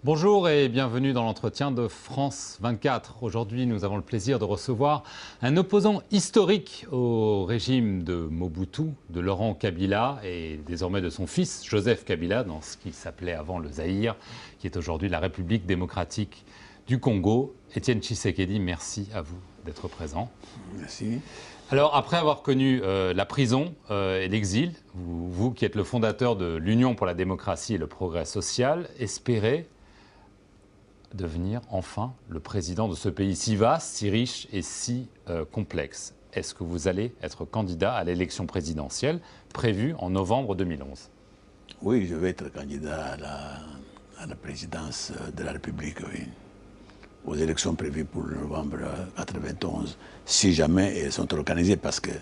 Bonjour et bienvenue dans l'entretien de France 24. Aujourd'hui, nous avons le plaisir de recevoir un opposant historique au régime de Mobutu, de Laurent Kabila et désormais de son fils Joseph Kabila, dans ce qui s'appelait avant le Zaïre, qui est aujourd'hui la République démocratique du Congo. Étienne Tshisekedi, merci à vous d'être présent. Merci. Alors, après avoir connu la prison et l'exil, vous qui êtes le fondateur de l'Union pour la démocratie et le progrès social, espérez devenir enfin le président de ce pays si vaste, si riche et si complexe. Est-ce que vous allez être candidat à l'élection présidentielle prévue en novembre 2011 ? Oui, je vais être candidat à la présidence de la République, oui, aux élections prévues pour le novembre 1991, si jamais elles sont organisées, parce qu'il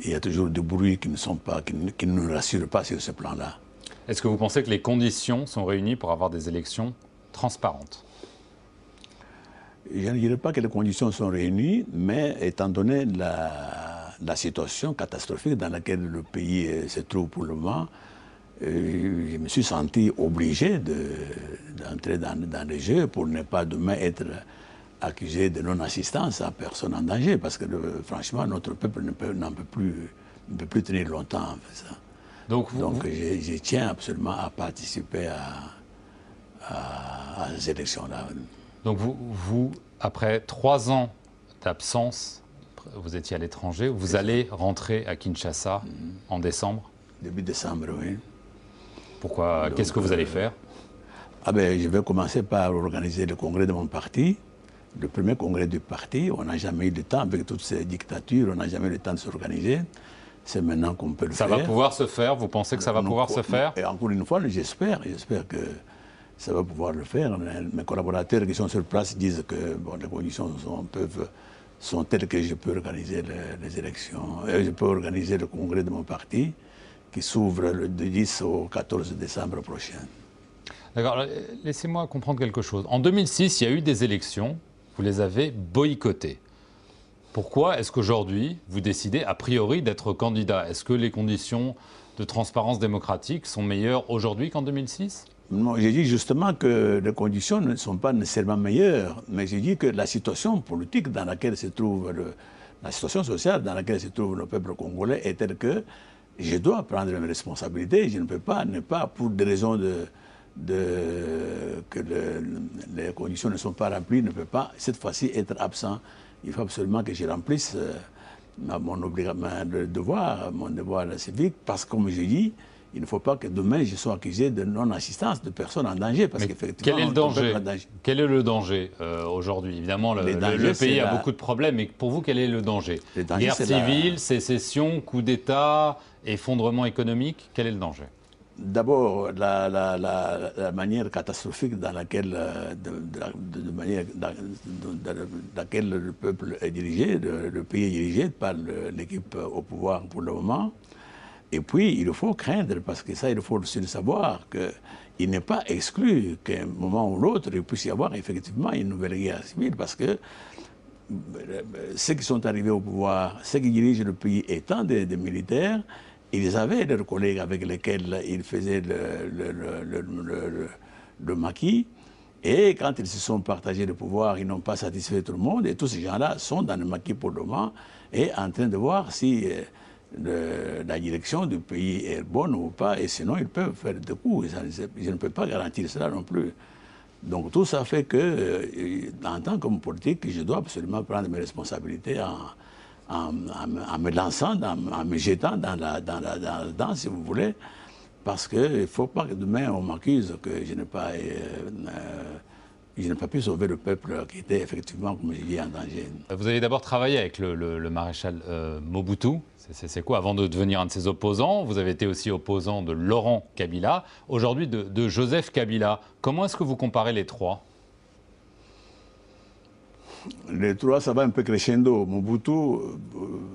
y a toujours des bruits qui ne nous rassurent pas sur ce plan-là. Est-ce que vous pensez que les conditions sont réunies pour avoir des élections transparentes ? Je ne dirais pas que les conditions sont réunies, mais étant donné la situation catastrophique dans laquelle le pays se trouve pour le moment, je me suis senti obligé d'entrer dans les jeux pour ne pas demain être accusé de non-assistance à personne en danger, parce que franchement, notre peuple ne peut plus tenir longtemps en fait, ça. Donc je tiens absolument à participer à ces élections-là. Donc vous, après 3 ans d'absence, vous étiez à l'étranger, vous allez rentrer à Kinshasa en décembre ? Début décembre, oui. Pourquoi ? Qu'est-ce que vous allez faire ? Je vais commencer par organiser le congrès de mon parti, le premier congrès du parti. On n'a jamais eu le temps, avec toutes ces dictatures, on n'a jamais eu le temps de s'organiser. C'est maintenant qu'on peut le faire. Ça va pouvoir se faire ? Vous pensez que ça va pouvoir se faire ? Et encore une fois, j'espère que ça va pouvoir le faire. Mes collaborateurs qui sont sur place disent que les conditions sont telles que je peux organiser les élections. Je peux organiser le congrès de mon parti qui s'ouvre le 10 au 14 décembre prochain. D'accord. Laissez-moi comprendre quelque chose. En 2006, il y a eu des élections. Vous les avez boycottées. Pourquoi est-ce qu'aujourd'hui, vous décidez a priori d'être candidat ? Est-ce que les conditions de transparence démocratique sont meilleures aujourd'hui qu'en 2006 ? Non, j'ai dit justement que les conditions ne sont pas nécessairement meilleures, mais j'ai dit que la situation politique dans laquelle se trouve, la situation sociale dans laquelle se trouve le peuple congolais est telle que je dois prendre mes responsabilités. Je ne peux pas, pour des raisons que les conditions ne sont pas remplies, ne peux pas cette fois-ci être absent. Il faut absolument que je remplisse mon devoir civique, parce que comme je dis, il ne faut pas que demain je sois accusé de non-assistance de personnes en danger. Parce quel est le danger ? Quel est le danger aujourd'hui ? Évidemment, le pays a beaucoup de problèmes, mais pour vous, quel est le danger ? Guerre civile, sécession, coup d'État, effondrement économique, quel est le danger ? D'abord, la manière catastrophique dans laquelle, laquelle le peuple est dirigé, le pays est dirigé par l'équipe au pouvoir pour le moment. Et puis, il faut craindre, parce que ça, il faut aussi le savoir, qu'il n'est pas exclu qu'à un moment ou l'autre, il puisse y avoir effectivement une nouvelle guerre civile, parce que ceux qui sont arrivés au pouvoir, ceux qui dirigent le pays étant des militaires, ils avaient leurs collègues avec lesquels ils faisaient le maquis, et quand ils se sont partagés le pouvoir, ils n'ont pas satisfait tout le monde, et tous ces gens-là sont dans le maquis pour le moment, et en train de voir si la direction du pays est bonne ou pas, et sinon ils peuvent faire des coups. Je ne peux pas garantir cela non plus. Donc tout ça fait que, en tant que politique, je dois absolument prendre mes responsabilités en me lançant, en me jetant dans la danse, si vous voulez, parce qu'il ne faut pas que demain on m'accuse que je n'ai pas pu sauver le peuple qui était effectivement, comme je dis, en danger. Vous avez d'abord travaillé avec le maréchal Mobutu. C'est quoi ? Avant de devenir un de ses opposants, vous avez été aussi opposant de Laurent Kabila, aujourd'hui de Joseph Kabila. Comment est-ce que vous comparez les trois ? Les trois, ça va un peu crescendo. Mobutu,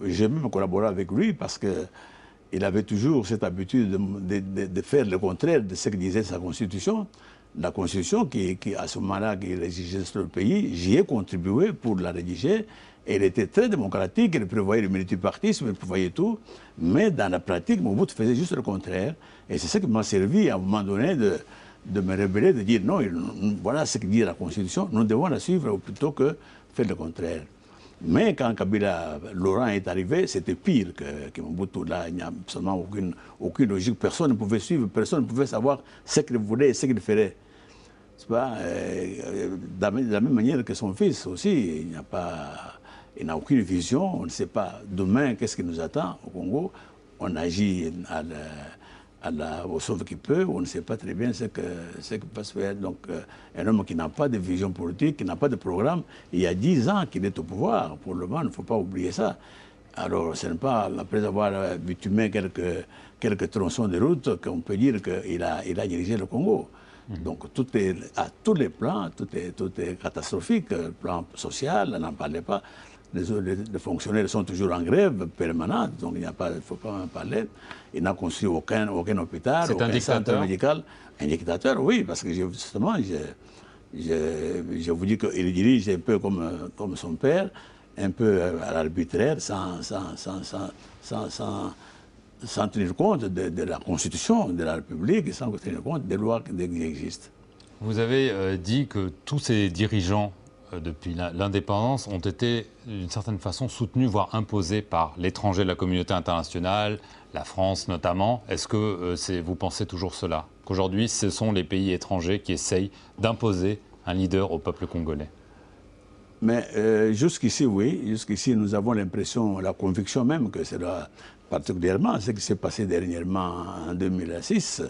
j'ai même collaboré avec lui parce qu'il avait toujours cette habitude de faire le contraire de ce que disait sa constitution. La constitution qui à ce moment-là, qui rédigeait sur le pays, j'y ai contribué pour la rédiger. Elle était très démocratique, elle prévoyait le multipartisme, elle prévoyait tout, mais dans la pratique, Mobutu faisait juste le contraire. Et c'est ça qui m'a servi à un moment donné de me révéler, de dire non, voilà ce que dit la Constitution, nous devons la suivre plutôt que faire le contraire. Mais quand Kabila, Laurent est arrivé, c'était pire que Mobutu. Là, il n'y a absolument aucune logique. Personne ne pouvait suivre, personne ne pouvait savoir ce qu'il voulait et ce qu'il ferait. Pas, de la même manière que son fils aussi, il n'a aucune vision, on ne sait pas demain qu'est-ce qui nous attend au Congo. On agit au sauve qui peut, on ne sait pas très bien ce qui va se faire. Donc, un homme qui n'a pas de vision politique, qui n'a pas de programme, il y a 10 ans qu'il est au pouvoir. Pour le moment, il ne faut pas oublier ça. Alors, ce n'est pas après avoir bitumé quelques tronçons de route qu'on peut dire qu'il a dirigé le Congo. Donc, tout est, à tous les plans, tout est catastrophique. Le plan social, on n'en parlait pas. Les fonctionnaires sont toujours en grève permanente, donc il ne faut pas en parler. Il n'a construit aucun hôpital, aucun centre médical. Un dictateur, oui, parce que justement, je vous dis qu'il dirige un peu comme son père, un peu à l'arbitraire, sans tenir compte de la Constitution de la République et sans tenir compte des lois qui existent. Vous avez dit que tous ces dirigeants, depuis l'indépendance, ont été d'une certaine façon soutenus, voire imposés par l'étranger, la communauté internationale, la France notamment. Est-ce que vous pensez toujours cela? Qu'aujourd'hui, ce sont les pays étrangers qui essayent d'imposer un leader au peuple congolais? Mais jusqu'ici, oui. Jusqu'ici, nous avons l'impression, la conviction même que c'est particulièrement ce qui s'est passé dernièrement en 2006,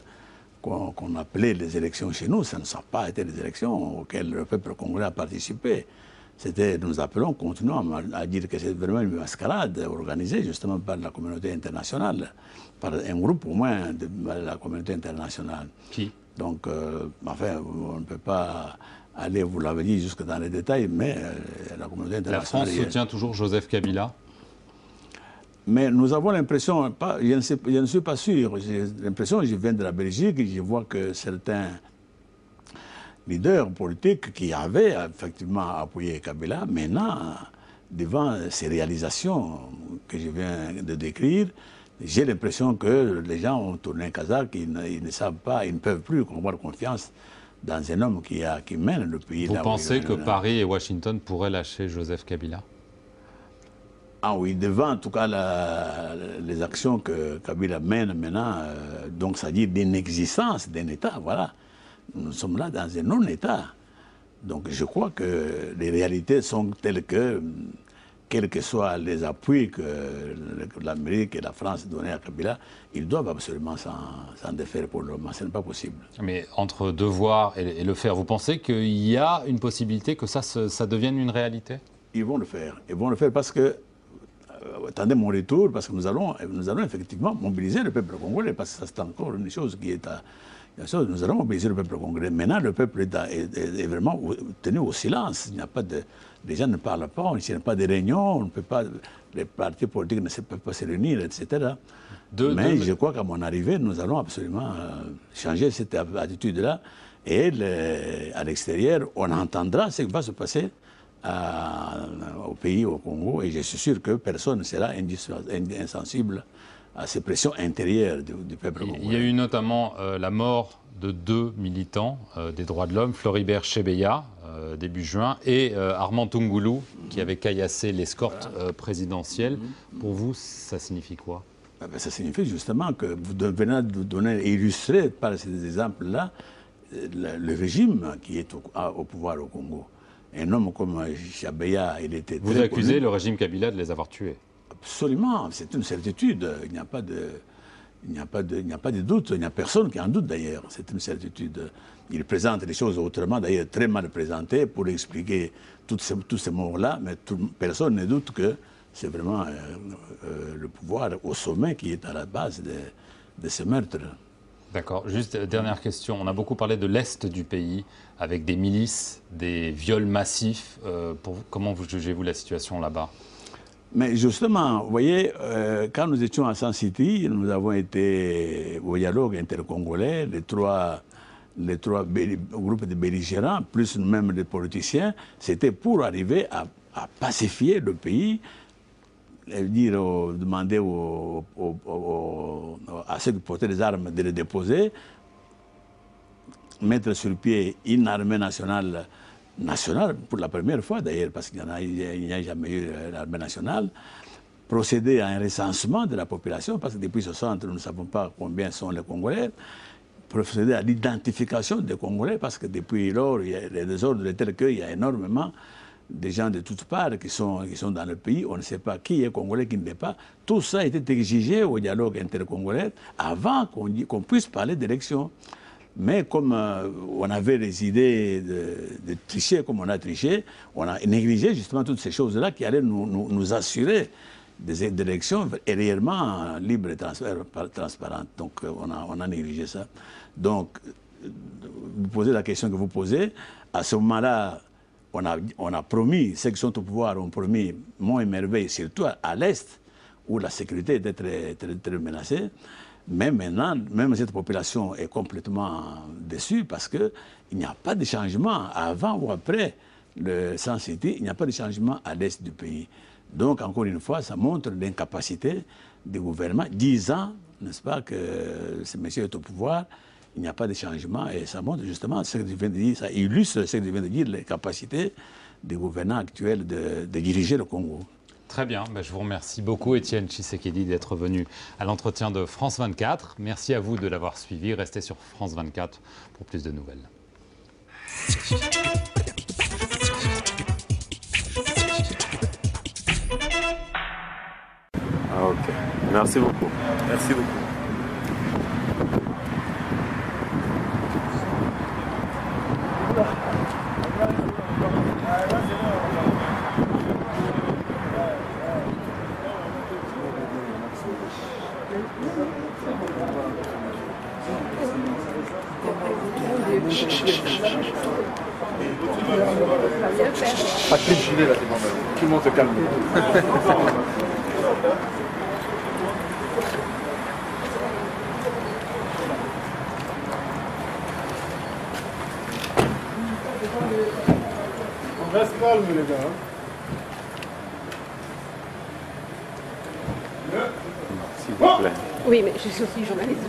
qu'on appelait les élections chez nous. Ça ne sont pas été des élections auxquelles le peuple congolais a participé. Nous appelons, continuons à dire que c'est vraiment une mascarade organisée justement par la communauté internationale, par un groupe au moins de la communauté internationale. Qui? Donc, enfin, on ne peut pas aller, vous l'avez dit, jusque dans les détails, mais la communauté internationale... La France soutient toujours Joseph Kabila? Mais nous avons l'impression, je ne suis pas sûr, j'ai l'impression, je viens de la Belgique, et je vois que certains leaders politiques qui avaient effectivement appuyé Kabila, maintenant, devant ces réalisations que je viens de décrire, j'ai l'impression que les gens ont tourné un kazakh, ils ne savent pas, ils ne peuvent plus avoir confiance dans un homme qui mène le pays. Vous pensez que Paris et Washington pourraient lâcher Joseph Kabila? Ah oui, devant en tout cas les actions que Kabila mène maintenant, donc c'est-à-dire d'inexistence d'un État, voilà. Nous sommes là dans un non-État. Donc je crois que les réalités sont telles que, quels que soient les appuis que l'Amérique et la France donnaient à Kabila, ils doivent absolument s'en défaire pour le moment. Ce n'est pas possible. Mais entre devoir et le faire, vous pensez qu'il y a une possibilité que ça devienne une réalité? Ils vont le faire. Ils vont le faire parce que attendez mon retour, parce que nous allons effectivement mobiliser le peuple congolais, parce que ça c'est encore une chose qui est à... Nous allons mobiliser le peuple congolais. Maintenant, le peuple est vraiment tenu au silence. Il n'y a pas de... Les gens ne parlent pas, il n'y a pas de réunions, on ne peut pas... Les partis politiques ne peuvent pas se réunir, etc. Mais je crois qu'à mon arrivée, nous allons absolument changer cette attitude-là. Et à l'extérieur, on entendra ce qui va se passer au pays, au Congo, et je suis sûr que personne ne sera insensible à ces pressions intérieures du peuple congolais. Il y a eu notamment la mort de 2 militants des droits de l'homme, Floribert Chebeya, début juin, et Armand Tungulu, qui avait caillassé l'escorte présidentielle. Pour vous, ça signifie quoi? Ça signifie justement que vous venez de donner, illustrer par ces exemples-là, le régime qui est au pouvoir au Congo. Un homme comme Chebeya, il était très... Vous accusez le régime Kabila de les avoir tués? Absolument, c'est une certitude. Il n'y a pas de doute, il n'y a personne qui en doute d'ailleurs. C'est une certitude. Il présente les choses autrement, d'ailleurs très mal présentées, pour expliquer tous ces mots-là, mais personne ne doute que c'est vraiment le pouvoir au sommet qui est à la base de ces meurtres. D'accord. Juste dernière question. On a beaucoup parlé de l'Est du pays, avec des milices, des viols massifs. Comment jugez-vous la situation là-bas? Mais justement, vous voyez, quand nous étions à San City, nous avons été au dialogue intercongolais, les trois groupes de belligérants, plus même des politiciens, c'était pour arriver à pacifier le pays, demander à ceux qui portaient les armes de les déposer, mettre sur pied une armée nationale pour la première fois d'ailleurs, parce qu'il n'y a jamais eu l'armée nationale, procéder à un recensement de la population, parce que depuis 60, nous ne savons pas combien sont les Congolais, procéder à l'identification des Congolais, parce que depuis lors, il y a les désordres tels qu'il y a énormément de gens de toutes parts qui sont dans le pays. On ne sait pas qui est Congolais, qui ne l'est pas. Tout ça a été exigé au dialogue intercongolais avant qu'on puisse parler d'élection. Mais comme on avait les idées de tricher comme on a triché, on a négligé justement toutes ces choses-là qui allaient nous assurer des élections réellement libres et transparentes. Donc on a négligé ça. Donc, vous posez la question que vous posez. À ce moment-là, on a promis, ceux qui sont au pouvoir ont promis monts et merveilles, surtout à l'Est, où la sécurité était très menacée. Mais maintenant, même cette population est complètement déçue parce qu'il n'y a pas de changement avant ou après le Sun City, il n'y a pas de changement à l'Est du pays. Donc, encore une fois, ça montre l'incapacité du gouvernement. 10 ans, n'est-ce pas, que ce monsieur est au pouvoir, il n'y a pas de changement et ça montre justement ce que je viens de dire, ça illustre ce que je viens de dire, les capacités des gouvernants actuels de diriger le Congo. Très bien, je vous remercie beaucoup Étienne Tshisekedi d'être venu à l'entretien de France 24. Merci à vous de l'avoir suivi. Restez sur France 24 pour plus de nouvelles. Ah, ok. Merci beaucoup. Merci beaucoup. Pas que le gilet là, c'est normal. Tout le monde se calme. On reste calme les gars. S'il vous plaît. Oui, mais je suis aussi journaliste.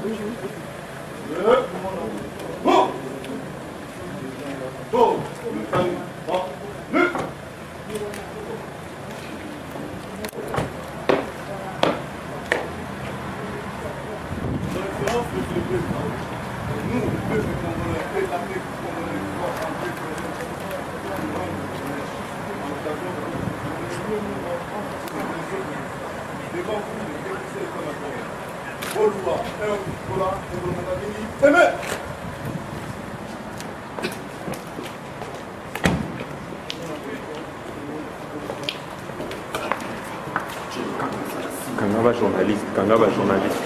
Kangaba journaliste, Kangaba journaliste.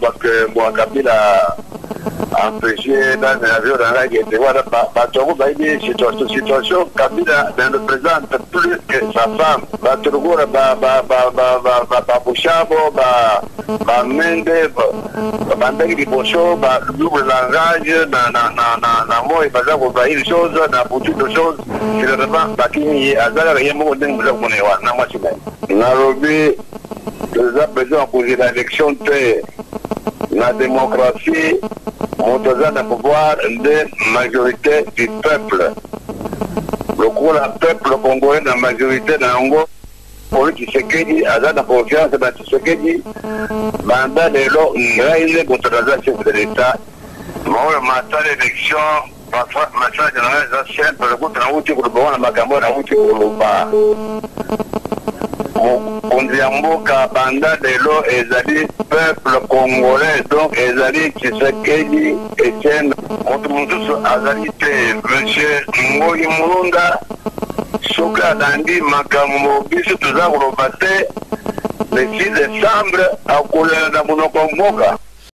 Parce que moi, Kabila a empêché dans un avion dans la guerre de voir une situation, Kabila ne représente plus que sa femme. Baturugura, Babushabo, Mende, Bandagi di Bosho, double langage, na moi, par exemple, une chose, na beaucoup de choses, finalement, Bakini, Azara, rien de Monewa, na moi, Nairobi, les président pour l'élection de la démocratie, montant le pouvoir de majorité du peuple. Le peuple congolais, la majorité de l'Ango, pour lui qui se dit, à la confiance dans Tshisekedi, mandat de l'eau, il contre la chef de l'État. Moi, le matin de l'élection, matin de l'organisation, le groupe de la route pour le bon, la Magambo, la route pour le bas. Kondiamboka banda de l'eau ezali peuple congolais, donc ezali Tshisekedi Etienne Motumotusu azali te monsieur Ngoyi Mulunda soki alandi makambo biso toza koloba te le 6 décembre akolela na monoko mboka